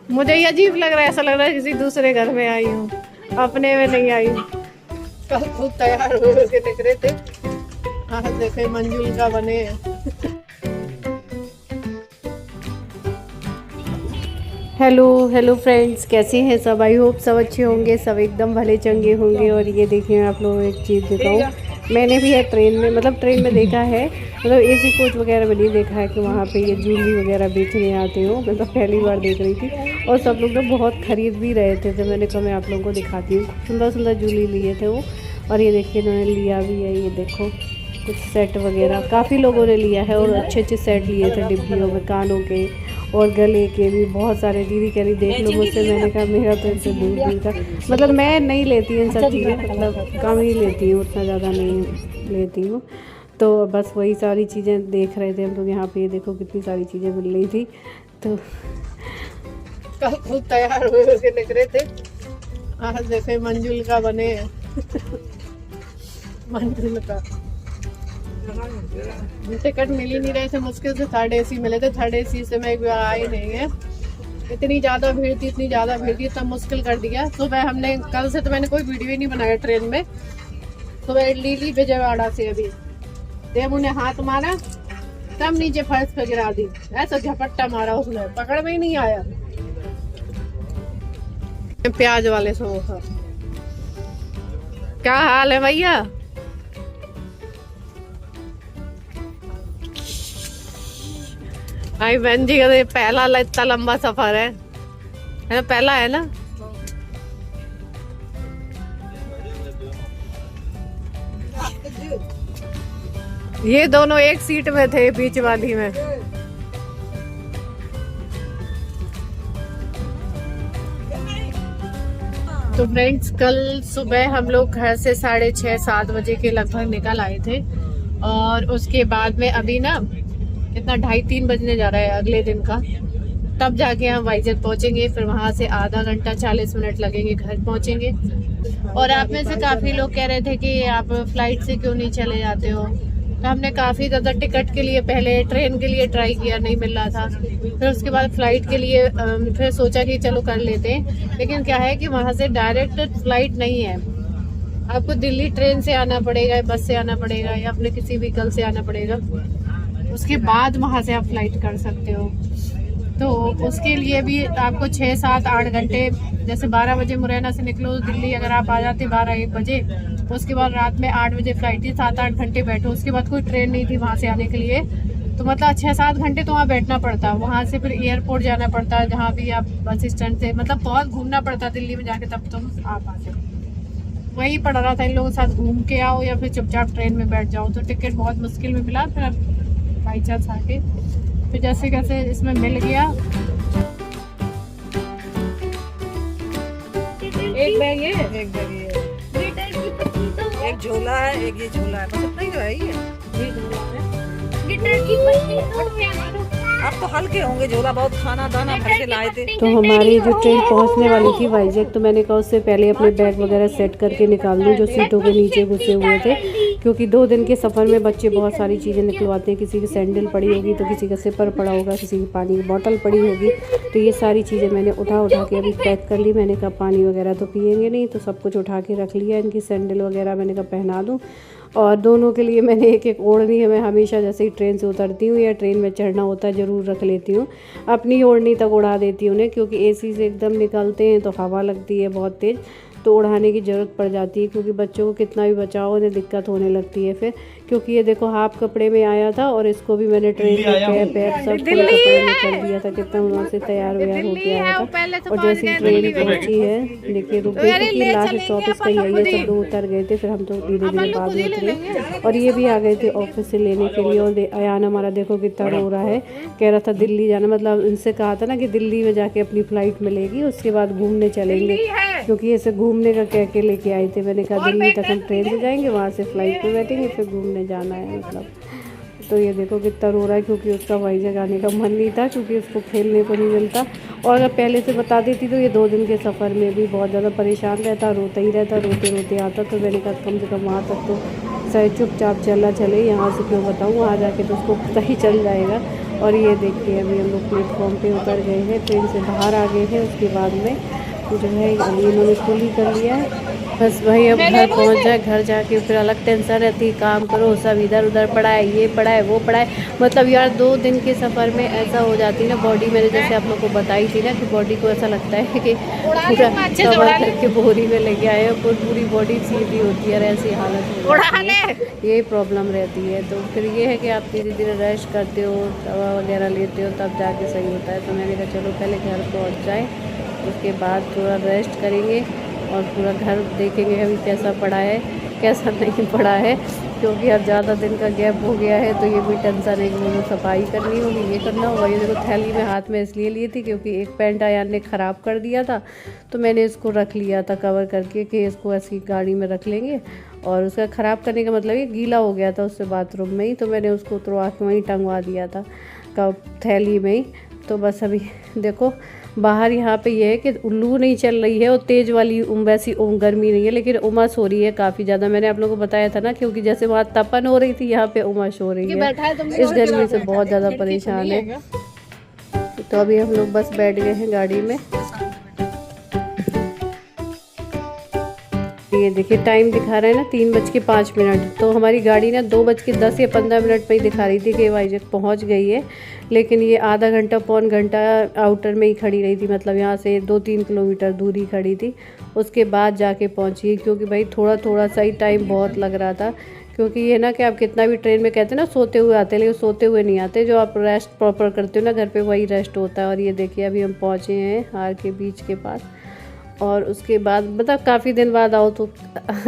मुझे ये अजीब लग रहा है, ऐसा लग रहा है किसी दूसरे घर में आई हूँ, अपने में नहीं आई हूँ। कल खूब तैयार हो के निकले थे, आज देखे मंजुल का बने। हेलो फ्रेंड्स, कैसे हैं सब? आई होप सब अच्छे होंगे, सब एकदम भले चंगे होंगे। और ये देखिए आप लोग एक चीज़ दिखाऊँ, मैंने भी है ट्रेन में, मतलब ट्रेन में देखा है, मतलब एसी कोच वगैरह में नहीं देखा है कि वहाँ पे ये ज्वेलरी वगैरह बेचने आते हो। मैं तो पहली बार देख रही थी और सब लोग तो बहुत ख़रीद भी रहे थे। तो मैंने कहा मैं आप लोगों को दिखाती हूँ, सुंदर सुंदर ज्वेलरी लिए थे वो। और ये देखिए इन्होंने लिया भी है, ये देखो कुछ सेट वगैरह काफ़ी लोगों ने लिया है और अच्छे अच्छे सेट लिए थे डिब्बियों में, कानों के और गले के भी बहुत सारे। दीदी कह रही देख लो मुझसे, मैंने कहा मेरा तो इनसे दूर दूर का, मतलब मैं नहीं लेती इन सब चीज़ें, मतलब कम ही लेती हूँ, उतना ज़्यादा नहीं लेती हूँ। तो बस वही सारी चीज़ें देख रहे थे हम लोग यहाँ पे। ये देखो कितनी सारी चीज़ें मिल रही थी। तो कल खुद तैयार हुए के निकले थे, आज देखे मंजुल का बने। मंजुल का टिकट मिल ही नहीं रहे थे, मुश्किल से थर्ड एसी मिले थे। थर्ड एसी से मैं एक बार आई नहीं है, इतनी ज़्यादा भीड़ थी, इतनी ज़्यादा भीड़ थी, तब मुश्किल कर दिया। सुबह हमने, कल से तो मैंने कोई वीडियो ही नहीं बनाया ट्रेन में। सुबह ली विजयवाड़ा से, अभी देव उन्हें हाथ मारा तब नीचे फर्श पे गिरा दी, ऐसा झपट्टा मारा उसने, पकड़ में ही नहीं आया। प्याज वाले समोसा, क्या हाल है भैया? आई बहन जी का पहला इतना लंबा सफर है ना, पहला है ना। ये दोनों एक सीट में थे, बीच वाली में। तो फ्रेंड्स कल सुबह हम लोग घर से 6:30-7 बजे के लगभग निकल आए थे। और उसके बाद में अभी ना इतना 2:30-3 बजने जा रहा है अगले दिन का, तब जाके हम वाइजैक पहुंचेंगे। फिर वहां से आधा घंटा 40 मिनट लगेंगे घर पहुंचेंगे। और आप में से काफ़ी लोग कह रहे थे कि आप फ्लाइट से क्यों नहीं चले जाते हो। तो हमने काफ़ी ज़्यादा टिकट के लिए पहले ट्रेन के लिए ट्राई किया, नहीं मिल रहा था। फिर उसके बाद फ़्लाइट के लिए फिर सोचा कि चलो कर लेते हैं। लेकिन क्या है कि वहाँ से डायरेक्ट फ़्लाइट नहीं है, आपको दिल्ली ट्रेन से आना पड़ेगा, बस से आना पड़ेगा, या अपने किसी व्हीकल से आना पड़ेगा। उसके बाद वहाँ से आप फ्लाइट कर सकते हो। तो उसके लिए भी आपको 6-7-8 घंटे, जैसे 12 बजे मुरैना से निकलो दिल्ली, अगर आप आ जाते 12-1 बजे, उसके बाद रात में 8 बजे फ्लाइट थी, 7-8 घंटे बैठो। उसके बाद कोई ट्रेन नहीं थी वहाँ से आने के लिए, तो मतलब 6-7 घंटे तो वहाँ बैठना पड़ता। वहाँ से फिर एयरपोर्ट जाना पड़ता है, जहाँ भी आप बस स्टैंड से, मतलब बहुत घूमना पड़ता दिल्ली में जाके, तब तुम आ पाते। वही पड़ रहा था इन लोगों के साथ, घूम के आओ या फिर चुपचाप ट्रेन में बैठ जाओ। तो टिकट बहुत मुश्किल में मिला, फिर बाई चांस आके फिर जैसे कैसे इसमें मिल गया। एक बैग ये, एक बैग ये, एक झोला है, एक ये झोला है, बस इतना ही तो है ही है। आप तो हल्के होंगे, झोला बहुत खाना दाना भर के लाए थे। तो हमारी जो ट्रेन पहुंचने वाली थी वाइजैक, तो मैंने कहा उससे पहले अपने बैग वगैरह सेट करके निकाल दूँ जो सीटों के नीचे घुसे हुए थे। क्योंकि 2 दिन के सफ़र में बच्चे बहुत सारी चीज़ें निकलवाते हैं, किसी की सैंडल पड़ी होगी, तो किसी का सिपर पड़ा होगा, किसी की पानी की बोतल पड़ी होगी। तो ये सारी चीज़ें मैंने उठा के अभी पैक कर ली। मैंने कहा पानी वगैरह तो पियेंगे नहीं, तो सब कुछ उठा के रख लिया। इनकी सैंडल वगैरह मैंने कहा पहना दूँ। और दोनों के लिए मैंने एक ओढ़नी है, मैं हमेशा जैसे ही ट्रेन से उतरती हूँ या ट्रेन में चढ़ना होता है ज़रूर रख लेती हूँ। अपनी ओढ़नी तक उड़ा देती हूँ उन्हें, क्योंकि एसी से एकदम निकलते हैं तो हवा लगती है बहुत तेज़, तो उड़ाने की ज़रूरत पड़ जाती है। क्योंकि बच्चों को कितना भी बचाओ उन्हें दिक्कत होने लगती है फिर। क्योंकि ये देखो हाफ कपड़े में आया था और इसको भी मैंने ट्रेन में पैर सब कपड़े में कर दिया था, कितना वहाँ से तैयार व्यार होके आया था। और जैसे ट्रेन पहुँची है, देखिए रुक गई, क्योंकि लास्ट स्टॉप इसका यही है। सब लोग उतर गए थे, फिर हम तो धीरे धीरे बाद में उतरे। और ये भी आ गए थे ऑफिस से लेने के लिए। और अयान हमारा देखो कितना रो रहा है, कह रहा था दिल्ली जाना, मतलब इनसे कहा था ना कि दिल्ली में जाके अपनी फ़्लाइट मिलेगी, उसके बाद घूमने चलेंगे। क्योंकि ऐसे घूमने का कह के लेके आए थे। मैंने कहा दिल्ली तक हम ट्रेन से जाएंगे, वहाँ से फ़्लाइट पे बैठेंगे, फिर घूमने जाना है मतलब। तो ये देखो कितना रो रहा है, क्योंकि उसका वाइजैक आने का मन नहीं था, क्योंकि उसको खेलने को नहीं मिलता। और अगर पहले से बता देती तो ये 2 दिन के सफ़र में भी बहुत ज़्यादा परेशान रहता, रोता ही रहता, रोते रोते आता। तो मैंने कहा कम से कम वहाँ तक तो शायद चुपचाप चला चले, यहाँ से क्यों बताऊँ, वहाँ जाके तो उसको पता ही चल जाएगा। और ये देखिए अभी हम लोग प्लेटफॉर्म पे उतर गए हैं, ट्रेन से बाहर आ गए हैं। उसके बाद में जो है अभी इन्होंने फुल ही कर लिया है। बस भाई अब घर पहुंच जाए, घर जाके फिर अलग टेंशन रहती है, काम करो, सब इधर उधर पड़ा है, ये पड़ा है, वो पड़ा है। मतलब यार 2 दिन के सफ़र में ऐसा हो जाती है ना बॉडी, मैंने जैसे आप लोग को बताई थी ना कि बॉडी को ऐसा लगता है कि पूरा कवर करके बोरी में लेके आए और पूरी बॉडी सीधी होती है, ऐसी हालत हो जाती है। यही प्रॉब्लम रहती है। तो फिर ये है कि आप धीरे धीरे रेस्ट करते हो, दवा वगैरह लेते हो, तब जाके सही होता है। तो मैंने कहा चलो पहले घर पहुँच जाए, उसके बाद थोड़ा रेस्ट करेंगे और पूरा घर देखेंगे अभी कैसा पड़ा है कैसा नहीं पड़ा है, क्योंकि अब ज़्यादा दिन का गैप हो गया है। तो ये भी टेंशन है कि मुझे सफाई करनी होगी, ये करना होगा। ये देखो थैली में हाथ में इसलिए ली थी क्योंकि एक पैंट आयान ने ख़राब कर दिया था, तो मैंने इसको रख लिया था कवर करके कि इसको ऐसी गाड़ी में रख लेंगे। और उसका ख़राब करने का मतलब ये गीला हो गया था उससे बाथरूम में ही, तो मैंने उसको उतरवा के वहीं टंगवा दिया था कब थैली में ही। तो बस अभी देखो बाहर यहाँ पे ये है कि लू नहीं चल रही है और तेज़ वाली वैसी गर्मी नहीं है, लेकिन उमस हो रही है काफ़ी ज़्यादा। मैंने आप लोगों को बताया था ना, क्योंकि जैसे वहाँ तपन हो रही थी, यहाँ पे उमस हो रही है। इस गर्मी से बहुत ज़्यादा परेशान है। तो अभी हम लोग बस बैठ गए हैं गाड़ी में। ये देखिए टाइम दिखा रहा है ना 3:05। तो हमारी गाड़ी ना 2:10 या 15 मिनट पर ही दिखा रही थी कि वाइजैक पहुंच गई है, लेकिन ये आधा घंटा पौन घंटा आउटर में ही खड़ी रही थी। मतलब यहाँ से 2-3 किलोमीटर दूरी खड़ी थी, उसके बाद जाके पहुंची। क्योंकि भाई थोड़ा थोड़ा सा ही टाइम बहुत लग रहा था, क्योंकि ये ना कि आप कितना भी ट्रेन में कहते हैं ना सोते हुए आते हैं, लेकिन सोते हुए नहीं आते। जो आप रेस्ट प्रॉपर करते हो ना घर पे, वही रेस्ट होता है। और ये देखिए अभी हम पहुँचे हैं हार के बीच के पास। और उसके बाद मतलब काफ़ी दिन बाद आओ तो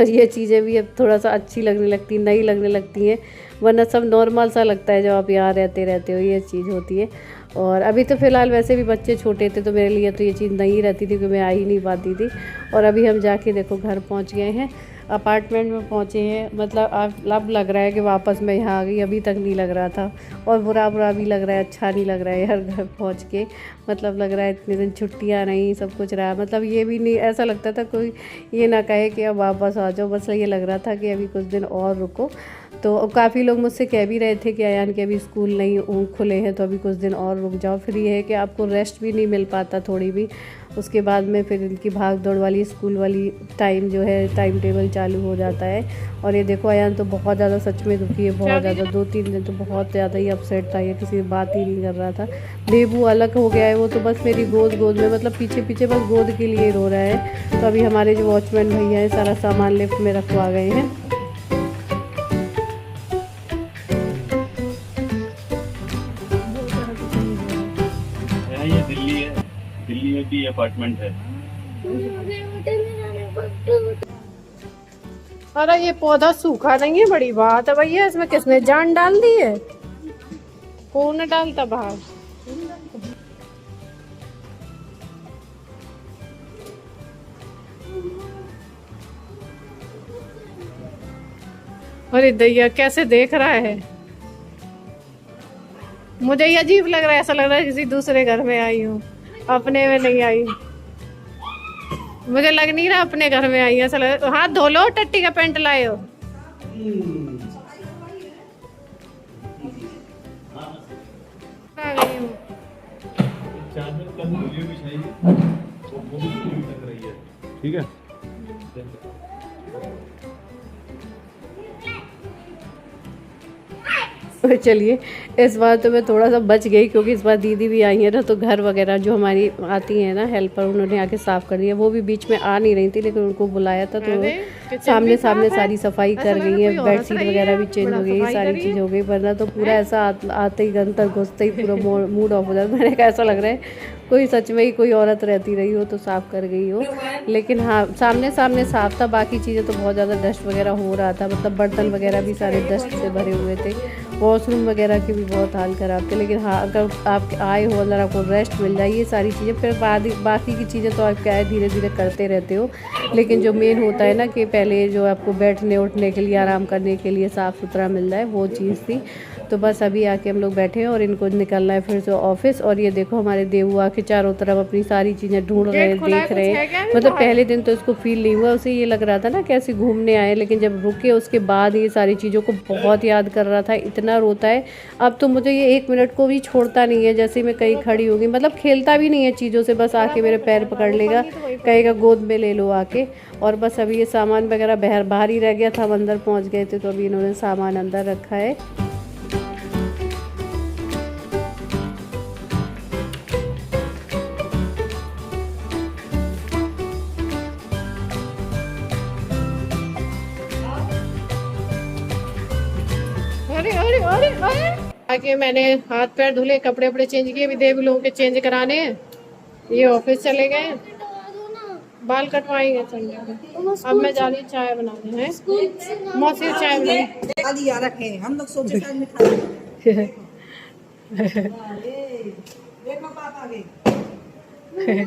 ये चीज़ें भी अब थोड़ा सा अच्छी लगने लगती, नई लगने लगती हैं, वरना सब नॉर्मल सा लगता है जब आप यहाँ रहते हो, ये चीज़ होती है। और अभी तो फ़िलहाल वैसे भी बच्चे छोटे थे, तो मेरे लिए तो ये चीज़ नहीं रहती थी कि मैं आ ही नहीं पाती थी। और अभी हम जाके देखो घर पहुँच गए हैं, अपार्टमेंट में पहुँचे हैं। मतलब अब लग रहा है कि वापस मैं यहाँ आ गई, अभी तक नहीं लग रहा था। और बुरा भी लग रहा है, अच्छा नहीं लग रहा है यार घर पहुँच के। मतलब लग रहा है इतने दिन छुट्टियाँ नहीं, सब कुछ रहा। मतलब ये भी नहीं ऐसा लगता था कोई ये ना कहे कि अब वापस आ जाओ, बस ये लग रहा था कि अभी कुछ दिन और रुको। तो काफ़ी लोग मुझसे कह भी रहे थे कि अयान के अभी स्कूल नहीं खुले हैं, तो अभी कुछ दिन और रुक जाओ। फिर ये है कि आपको रेस्ट भी नहीं मिल पाता थोड़ी भी। उसके बाद में फिर इनकी भाग दौड़ वाली स्कूल वाली टाइम जो है टाइम टेबल चालू हो जाता है। और ये देखो अयान तो बहुत ज़्यादा सच में दुखी है, बहुत ज़्यादा। 2-3 दिन तो बहुत ज़्यादा ही अपसेट था, ये किसी से बात ही नहीं कर रहा था। बेबू अलग हो गया है, वो तो बस मेरी गोद में मतलब पीछे पीछे बस गोद के लिए रो रहा है। तो अभी हमारे जो वॉचमैन भैया हैं सारा सामान लिफ्ट में रखवा गए हैं। ये दिल्ली में भी अपार्टमेंट है। अरे ये पौधा सूखा नहीं है, बड़ी बात है भैया। इसमें किसने जान डाल दी है? कौन डालता बाहर? अरे दैया कैसे देख रहा है, मुझे ये अजीब लग रहा है। ऐसा लग रहा है किसी दूसरे घर में आई हूँ, अपने में नहीं आई। मुझे लग नहीं रहा अपने घर में आई, ऐसा लग रहा। हाथ धो लो, टट्टी का पेंट लाए हो। आ गई हूँ। ठीक है। चलिए इस बार तो मैं थोड़ा सा बच गई, क्योंकि इस बार दीदी भी आई है ना, तो घर वगैरह जो हमारी आती हैं ना हेल्पर, उन्होंने आके साफ़ कर दिया। वो भी बीच में आ नहीं रही थी, लेकिन उनको बुलाया था तो सामने सारी सफाई कर गई है। बेडशीट वगैरह भी चेंज हो गई, सारी चीज़ हो गई। वरना तो पूरा ऐसा आते ही अंदर घुसते ही पूरा मूड ऑफ हो जाता। मैंने कहा ऐसा लग रहा है कोई सच में ही कोई औरत रहती रही हो तो साफ़ कर गई हो। लेकिन हाँ सामने साफ़ था, बाकी चीज़ें तो बहुत ज़्यादा डस्ट वगैरह हो रहा था। मतलब बर्तन वगैरह भी सारे डस्ट से भरे हुए थे, वॉशरूम वगैरह के भी बहुत हाल ख़राब थे। लेकिन हाँ अगर आप आए हो, अगर आपको रेस्ट मिल जाए, ये सारी चीज़ें, फिर बाकी की चीज़ें तो आप क्या है धीरे धीरे करते रहते हो। लेकिन जो मेन होता है ना कि पहले जो आपको बैठने उठने के लिए, आराम करने के लिए साफ़ सुथरा मिल जाए, वो चीज़ थी। तो बस अभी आके हम लोग बैठे हैं और इनको निकलना है फिर से ऑफिस। और ये देखो हमारे देवू आके चारों तरफ अपनी सारी चीज़ें ढूंढ रहे हैं, देख रहे हैं। मतलब पहले दिन तो इसको फील नहीं हुआ, उसे ये लग रहा था ना कैसे घूमने आए, लेकिन जब रुके उसके बाद ये सारी चीज़ों को बहुत याद कर रहा था, इतना रोता है। अब तो मुझे ये 1 मिनट को भी छोड़ता नहीं है, जैसे मैं कहीं खड़ी होगी, मतलब खेलता भी नहीं है चीज़ों से, बस आके मेरे पैर पकड़ लेगा, कहेगा गोद में ले लो आके। और बस अभी ये सामान वगैरह बाहर ही रह गया था, हम अंदर पहुँच गए थे, तो अभी इन्होंने सामान अंदर रखा है। आके मैंने हाथ पैर धुले, कपड़े वपड़े चेंज किए, अभी देव लोगों के चेंज कराने हैं। ये ऑफिस चले गए, बाल कटवाएंगे संडे को। अब मैं जा रही चाय बनाने हैं, मौसी चाय बनाए रखे हम लोग सोचे देखो पापा गए।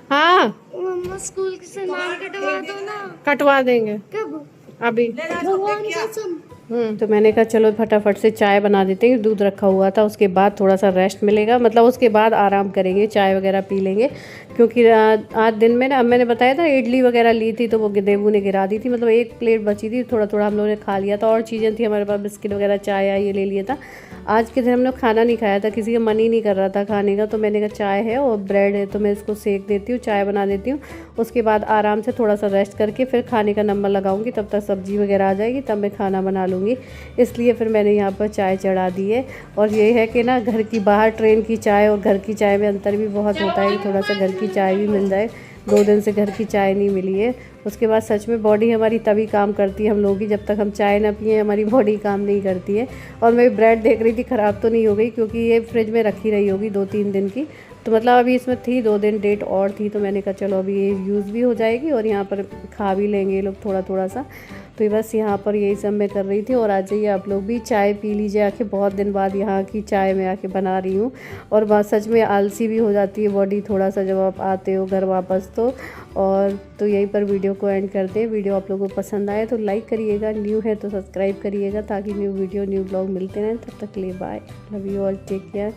हाँ मम्मा स्कूल के सामान कटवा दो ना। कटवा देंगे कब? अभी। भगवान कसम। तो मैंने कहा चलो फटाफट से चाय बना देते हैं, दूध रखा हुआ था, उसके बाद थोड़ा सा रेस्ट मिलेगा, मतलब उसके बाद आराम करेंगे, चाय वगैरह पी लेंगे। क्योंकि आज दिन में ना मैंने बताया था इडली वगैरह ली थी, तो वो देवू ने गिरा दी थी, मतलब 1 प्लेट बची थी, थोड़ा थोड़ा हम लोगों ने खा लिया था। और चीज़ें थी हमारे पास, बिस्किट वगैरह, चाय ये ले लिया था। आज के दिन हम लोग खाना नहीं खाया था, किसी का मन ही नहीं कर रहा था खाने का, तो मैंने कहा चाय है और ब्रेड है, तो मैं इसको सेक देती हूँ, चाय बना देती हूँ, उसके बाद आराम से थोड़ा सा रेस्ट करके फिर खाने का नंबर लगाऊंगी, तब तक सब्जी वगैरह आ जाएगी, तब मैं खाना बना लूँगी। इसलिए फिर मैंने यहाँ पर चाय चढ़ा दी है। और ये है कि ना घर की, बाहर ट्रेन की चाय और घर की चाय में अंतर भी बहुत होता है, थोड़ा सा घर की चाय भी मिल जाए। 2 दिन से घर की चाय नहीं मिली है। उसके बाद सच में बॉडी हमारी तभी काम करती है हम लोगों की, जब तक हम चाय ना पिए हमारी बॉडी काम नहीं करती है। और मैं ब्रेड देख रही थी, ख़राब तो नहीं हो गई, क्योंकि ये फ्रिज में रखी रही होगी 2-3 दिन की, तो मतलब अभी इसमें थी 2 दिन डेट और थी, तो मैंने कहा चलो अभी ये यूज़ भी हो जाएगी और यहाँ पर खा भी लेंगे ये लोग थोड़ा थोड़ा सा। तो बस यहाँ पर यही सब मैं कर रही थी। और आ जाइए आप लोग भी, चाय पी लीजिए आके, बहुत दिन बाद यहाँ की चाय मैं आके बना रही हूँ। और बात सच में आलसी भी हो जाती है बॉडी थोड़ा सा जब आप आते हो घर वापस तो। और तो यहीं पर वीडियो को एंड करते हैं। वीडियो आप लोगों को पसंद आए तो लाइक करिएगा, न्यू है तो सब्सक्राइब करिएगा, ताकि न्यू वीडियो न्यू ब्लॉग मिलते रहें। तब तक के लिए bye, love you all, take care.